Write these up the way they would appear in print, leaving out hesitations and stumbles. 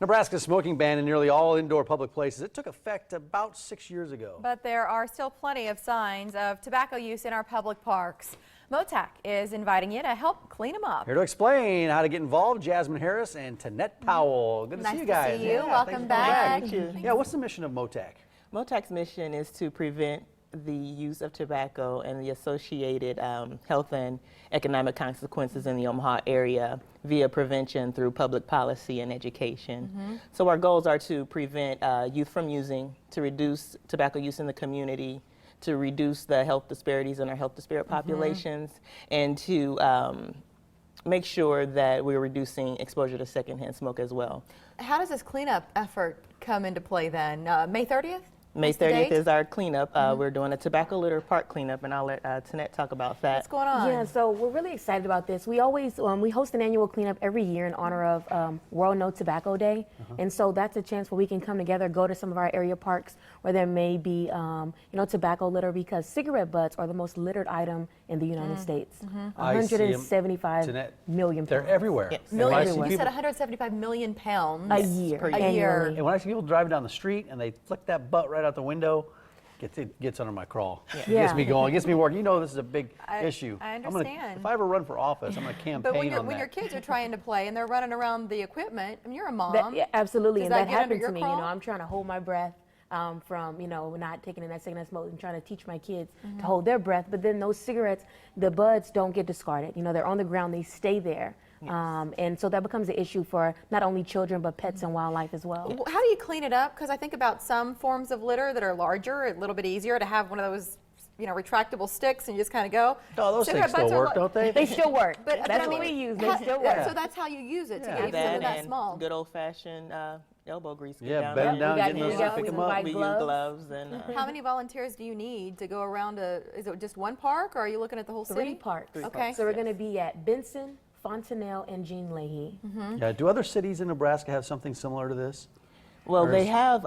Nebraska's smoking ban in nearly all indoor public places. It took effect about 6 years ago. But there are still plenty of signs of tobacco use in our public parks. Motac is inviting you to help clean them up. Here to explain how to get involved, Jasmine Harris and Tanette Powell. Good to see you guys. Nice to see you. Yeah, Welcome back. Thank you. Yeah, what's the mission of Motac? Motac's mission is to prevent the use of tobacco and the associated health and economic consequences in the Omaha area via prevention through public policy and education. So our goals are to prevent youth from using, to reduce tobacco use in the community, to reduce the health disparities in our health disparate populations, and to make sure that we're reducing exposure to secondhand smoke as well. How does this cleanup effort come into play then? May 30th? May What's the 30th date? is our cleanup. We're doing a tobacco litter park cleanup, and I'll let Tanette talk about that. What's going on? Yeah, so we're really excited about this. We always we host an annual cleanup every year in honor of World No Tobacco Day, and so that's a chance where we can come together, go to some of our area parks where there may be tobacco litter, because cigarette butts are the most littered item in the United States. I see 'em. 175 Tanette, million they're pounds. everywhere. Yes. And when I see You people- said 175 million pounds. A year. per A year. year. Annually. And when I see people driving down the street and they flick that butt right out the window, it gets under my crawl. It gets me going, it gets me working. You know this is a big issue. I I'm gonna, understand. if I ever run for office, I'm going to campaign But when, on when that. your kids are trying to play and they're running around the equipment, I mean, you're a mom. Yeah, absolutely, Does and that that get under happened your to me. crawl? I'm trying to hold my breath from not taking in that secondhand smoke and trying to teach my kids to hold their breath. But then those cigarettes, the buds don't get discarded. They're on the ground, they stay there. And so that becomes an issue for not only children but pets and wildlife as well. How do you clean it up? Because I think about some forms of litter that are larger, a little bit easier to have one of those, retractable sticks and you just kind of go. Oh, those Cigarette things still butts are work, don't they? They still work. But That's I what mean, we use. They still work. So that's how you use it to Yeah. get even That something that and small. good old-fashioned elbow grease. Get Yeah, down bend there. down, We got- getting those we to got- pick we them provide up. We use gloves. gloves and How many volunteers do you need to go around is it just one park or are you looking at the whole 3 city? parks. Okay. So we're going to be at Benson, Fontanelle, and Jean Leahy. Yeah, do other cities in Nebraska have something similar to this? well, Or they is- have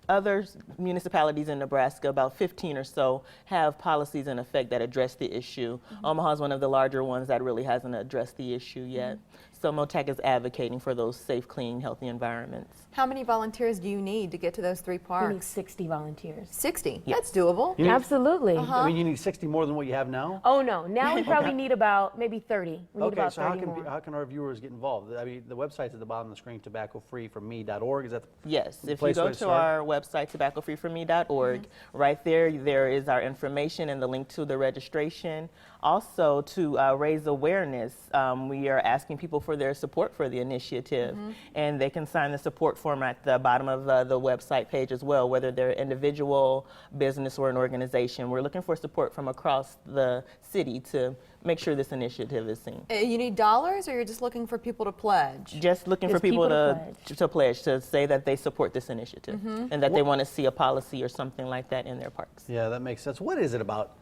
other municipalities in Nebraska, about 15 or so, have policies in effect that address the issue. Omaha is one of the larger ones that really hasn't addressed the issue yet. So Motac is advocating for those safe, clean, healthy environments. How many volunteers do you need to get to those 3 We need parks? 60 volunteers. 60. Yes. That's doable. You need- Absolutely. I mean, you need 60 more than what you have now? Oh no, now we probably need about maybe 30. We need Okay, about so 30 more. how can our viewers get involved? I mean, the website's at the bottom of the screen, tobaccofreefromme.org. Is that the Yes, if you place go where to to start? our website, tobaccofreefromme.org, right there is our information and the link to the registration. Also, to raise awareness, we are asking people for their support for the initiative, and they can sign the support form at the bottom of the website page as well, whether they're individual, business, or an organization. We're looking for support from across the city to make sure this initiative is seen. You need dollars or you're just looking for people to pledge? Just looking for Just people people to to pledge, to say that they support this initiative and that they want to see a policy or something like that in their parks. Yeah, that makes sense. What is it about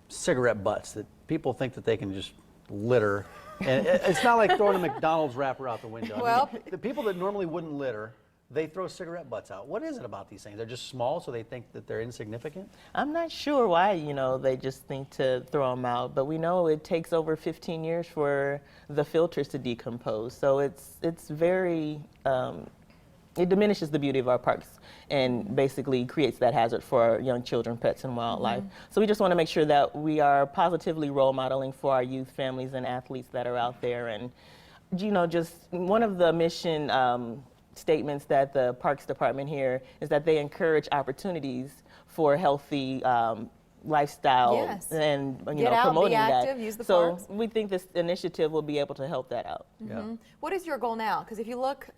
cigarette butts that people think that they can just litter? And it's not like throwing a McDonald's wrapper out the window. Well- I mean, the people that normally wouldn't litter, they throw cigarette butts out. What is it about these things? They're just small, so they think that they're insignificant? I'm not sure why, they just think to throw them out, but we know it takes over 15 years for the filters to decompose. So it's very, it diminishes the beauty of our parks and basically creates that hazard for our young children, pets, and wildlife. So we just want to make sure that we are positively role modeling for our youth, families, and athletes that are out there. And, just one of the mission statements that the Parks Department here is that they encourage opportunities for healthy lifestyle Yes. and Get out, be promoting active, that. use the so parks. we think this initiative will be able to help that out. Yeah. What is your goal now? Because if you look,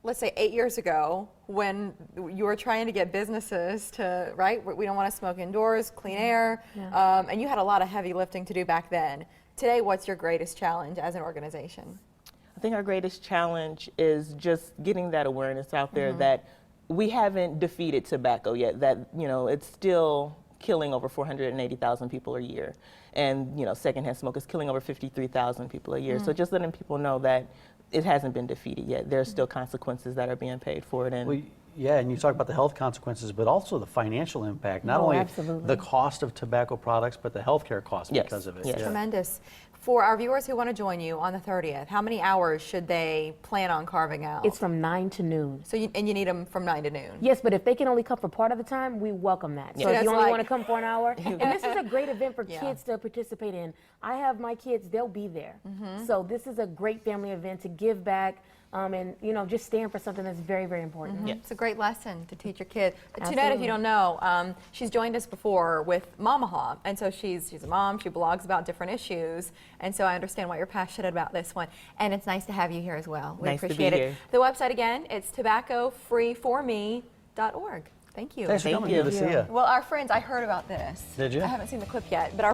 let's say 8 years ago, when you were trying to get businesses to, right, we don't want to smoke indoors, clean air, and you had a lot of heavy lifting to do back then. Today, what's your greatest challenge as an organization? I think our greatest challenge is just getting that awareness out there that we haven't defeated tobacco yet, that, it's still killing over 480,000 people a year. And, secondhand smoke is killing over 53,000 people a year. So just letting people know that it hasn't been defeated yet. There are still consequences that are being paid for it. And Well, yeah, and you talk about the health consequences, but also the financial impact. Not only absolutely. the cost of tobacco products, but the healthcare cost Yes, because of it. yes. Yeah. Tremendous. For our viewers who want to join you on the 30th, how many hours should they plan on carving out? It's from 9 to noon. So you need them from 9 to noon. Yes, but if they can only come for part of the time, we welcome that. So if that's you only like- want to come for an hour, and this is a great event for Yeah. kids to participate in. I have my kids; they'll be there. So this is a great family event to give back, and just stand for something that's very, very important. It's a great lesson to teach your kid. Tunette, if Absolutely. you don't know, she's joined us before with Mamaha, and so she's a mom. She blogs about different issues, and so I understand why you're passionate about this one. And it's nice to have you here as well. We Nice to be appreciate it. here. The website again, it's tobaccofreeforme.org. Thank you. Thanks for Thank coming. you. Good to see you. Well, our friends, I heard about this. Did you? I haven't seen the clip yet, but our